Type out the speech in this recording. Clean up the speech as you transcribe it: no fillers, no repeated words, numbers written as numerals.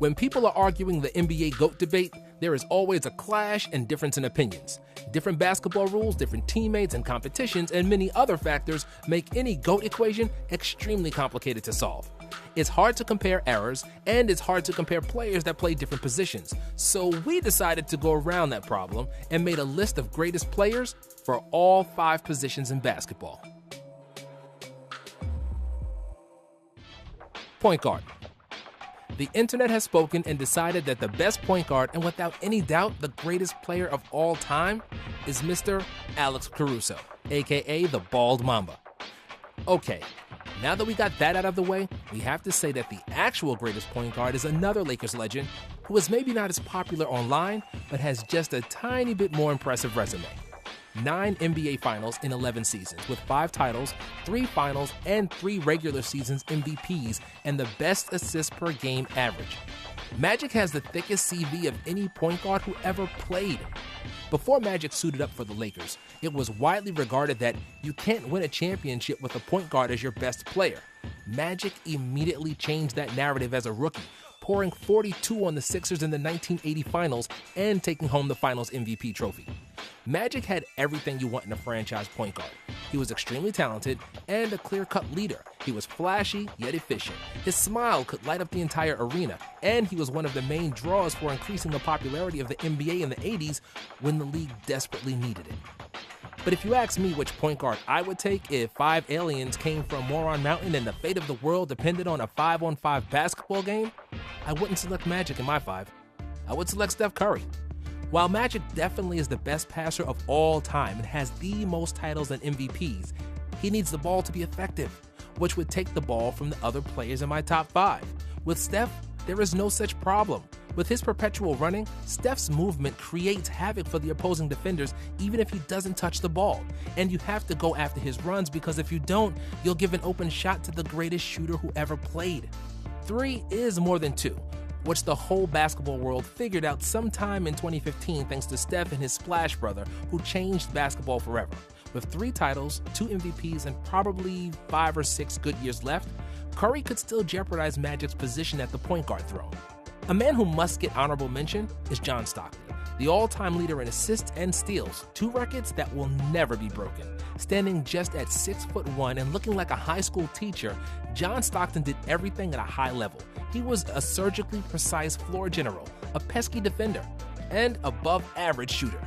When people are arguing the NBA GOAT debate, there is always a clash and difference in opinions. Different basketball rules, different teammates and competitions, and many other factors make any GOAT equation extremely complicated to solve. It's hard to compare errors, and it's hard to compare players that play different positions. So we decided to go around that problem and made a list of greatest players for all 5 positions in basketball. Point guard. The internet has spoken and decided that the best point guard, and without any doubt, the greatest player of all time, is Mr. Alex Caruso, aka the Bald Mamba. Okay, now that we got that out of the way, we have to say that the actual greatest point guard is another Lakers legend who is maybe not as popular online, but has just a tiny bit more impressive resume. 9 NBA Finals in 11 seasons, with 5 titles, 3 finals, and 3 regular seasons MVPs, and the best assists per game average. Magic has the thickest CV of any point guard who ever played. Before Magic suited up for the Lakers, it was widely regarded that you can't win a championship with a point guard as your best player. Magic immediately changed that narrative as a rookie, pouring 42 on the Sixers in the 1980 Finals and taking home the Finals MVP trophy. Magic had everything you want in a franchise point guard. He was extremely talented and a clear-cut leader. He was flashy, yet efficient. His smile could light up the entire arena, and he was one of the main draws for increasing the popularity of the NBA in the 80s when the league desperately needed it. But if you ask me which point guard I would take if 5 aliens came from Moron Mountain and the fate of the world depended on a 5-on-5 basketball game, I wouldn't select Magic in my 5. I would select Steph Curry. While Magic definitely is the best passer of all time and has the most titles and MVPs, he needs the ball to be effective, which would take the ball from the other players in my top 5. With Steph, there is no such problem. With his perpetual running, Steph's movement creates havoc for the opposing defenders even if he doesn't touch the ball. And you have to go after his runs because if you don't, you'll give an open shot to the greatest shooter who ever played. 3 is more than 2, which the whole basketball world figured out sometime in 2015 thanks to Steph and his Splash brother, who changed basketball forever. With 3 titles, 2 MVPs, and probably 5 or 6 good years left, Curry could still jeopardize Magic's position at the point guard throne. A man who must get honorable mention is John Stockton, the all-time leader in assists and steals, 2 records that will never be broken. Standing just at 6'1" and looking like a high school teacher, John Stockton did everything at a high level. He was a surgically precise floor general, a pesky defender, and above-average shooter.